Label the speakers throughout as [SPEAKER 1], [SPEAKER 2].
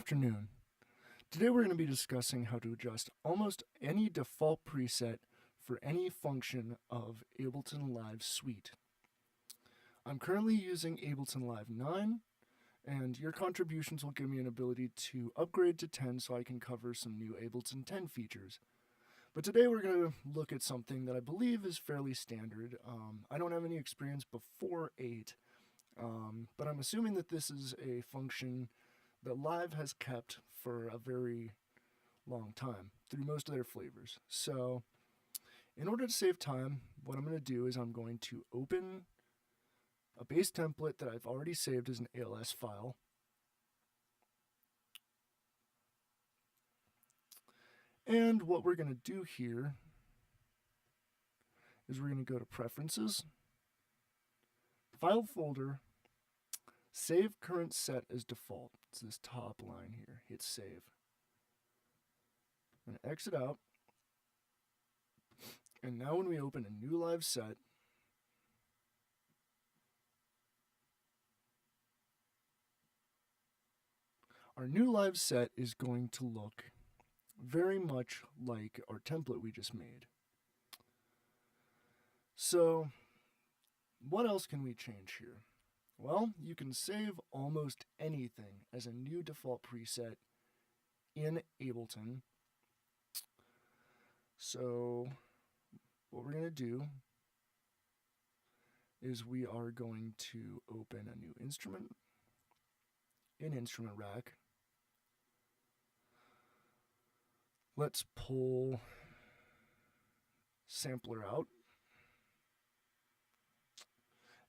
[SPEAKER 1] afternoon. Today we're going to be discussing how to adjust almost any default preset for any function of Ableton Live Suite. I'm currently using Ableton Live 9, and your contributions will give me an ability to upgrade to 10 so I can cover some new Ableton 10 features. But today we're going to look at something that I believe is fairly standard. I don't have any experience before 8, but I'm assuming that this is a function that Live has kept for a very long time through most of their flavors. So in order to save time, what I'm going to do is I'm going to open a base template that I've already saved as an ALS file. And what we're going to do here is we're going to go to Preferences, File Folder, Save Current Set as Default. It's this top line here. Hit Save. I'm going to exit out. And now when we open a new live set, our new live set is going to look very much like our template we just made. So, what else can we change here? Well, you can save almost anything as a new default preset in Ableton. So, what we're going to do is we are going to open a new instrument in Instrument Rack. Let's pull Sampler out.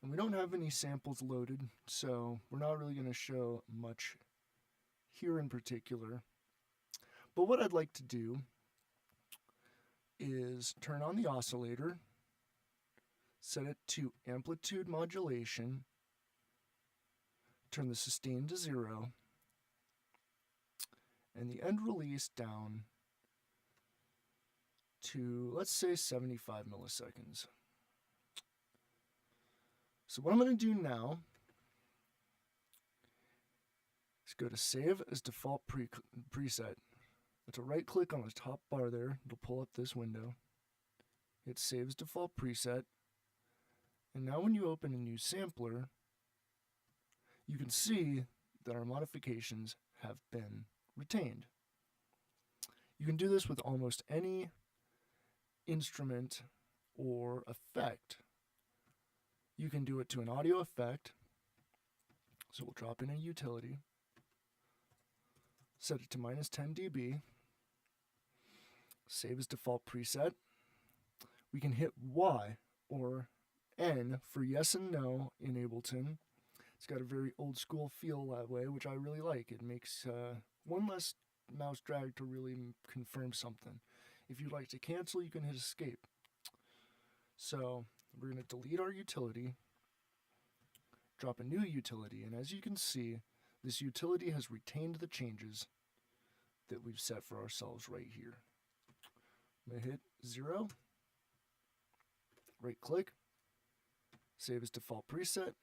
[SPEAKER 1] And we don't have any samples loaded, so we're not really going to show much here in particular. But what I'd like to do is turn on the oscillator, set it to amplitude modulation, turn the sustain to 0, and the end release down to, let's say, 75 milliseconds. So what I'm going to do now is go to Save as Default Preset. Let's right click on the top bar there. It'll pull up this window. Hit Save as Default Preset. And now when you open a new sampler, you can see that our modifications have been retained. You can do this with almost any instrument or effect. You can do it to an audio effect. So we'll drop in a utility, set it to -10 dB, save as default preset. We can hit Y or N for yes and no in Ableton. It's got a very old school feel that way, which I really like. It makes one less mouse drag to really confirm something. If you'd like to cancel, you can hit escape. So we're going to delete our utility, drop a new utility, and as you can see, this utility has retained the changes that we've set for ourselves right here. I'm going to hit 0, right click, save as default preset,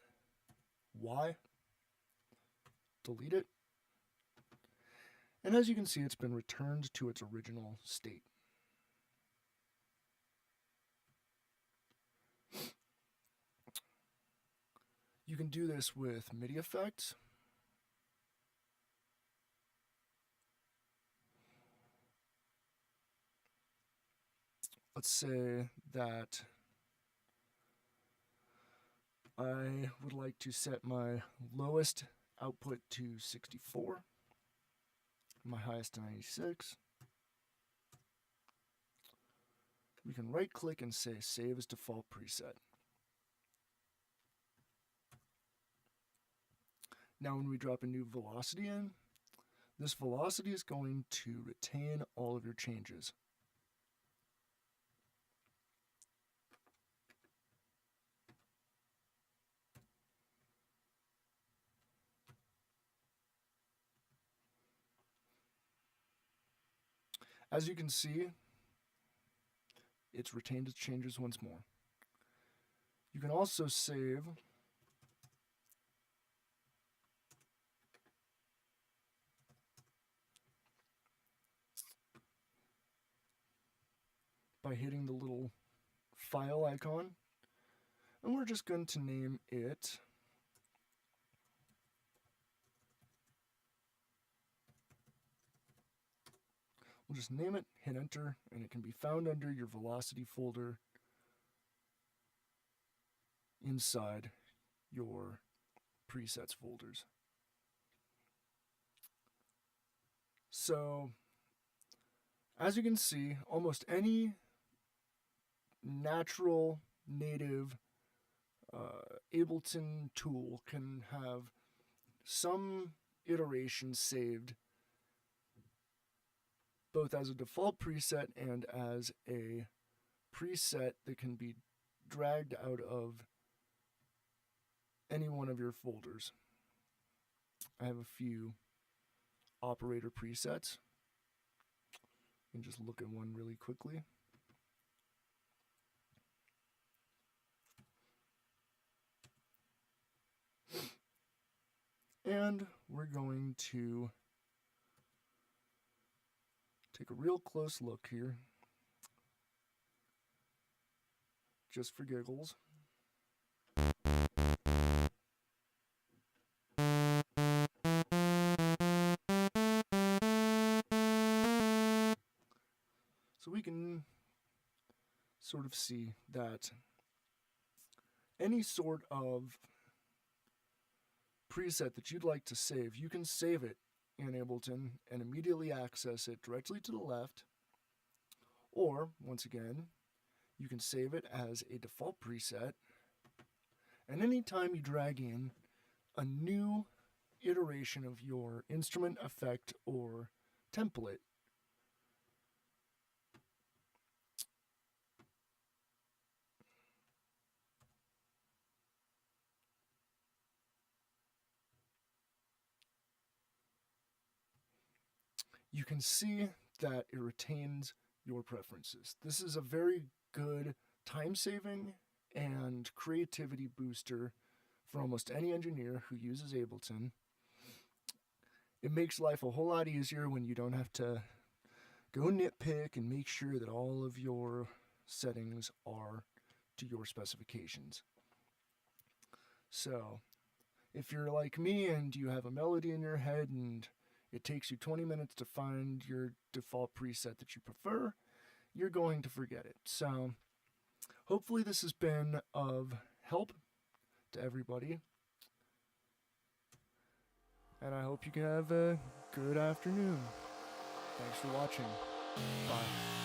[SPEAKER 1] Y, delete it, and as you can see, it's been returned to its original state. You can do this with MIDI effects. Let's say that I would like to set my lowest output to 64, my highest to 96. We can right click and say Save as Default Preset. Now when we drop a new velocity in, this velocity is going to retain all of your changes. As you can see, it's retained its changes once more. You can also save by hitting the little file icon. And we're just going to name it we'll just name it, hit enter, and it can be found under your velocity folder inside your presets folders. So, as you can see, almost any natural native Ableton tool can have some iteration saved both as a default preset and as a preset that can be dragged out of any one of your folders. I have a few operator presets. You can just look at one really quickly. And we're going to take a real close look here, just for giggles. So we can sort of see that any sort of preset that you'd like to save, you can save it in Ableton and immediately access it directly to the left. Or, once again, you can save it as a default preset. And anytime you drag in a new iteration of your instrument, effect, or template, you can see that it retains your preferences. This is a very good time-saving and creativity booster for almost any engineer who uses Ableton. It makes life a whole lot easier when you don't have to go nitpick and make sure that all of your settings are to your specifications. So, if you're like me and you have a melody in your head and it takes you 20 minutes to find your default preset that you prefer, you're going to forget it. So, hopefully this has been of help to everybody. And I hope you can have a good afternoon. Thanks for watching. Bye.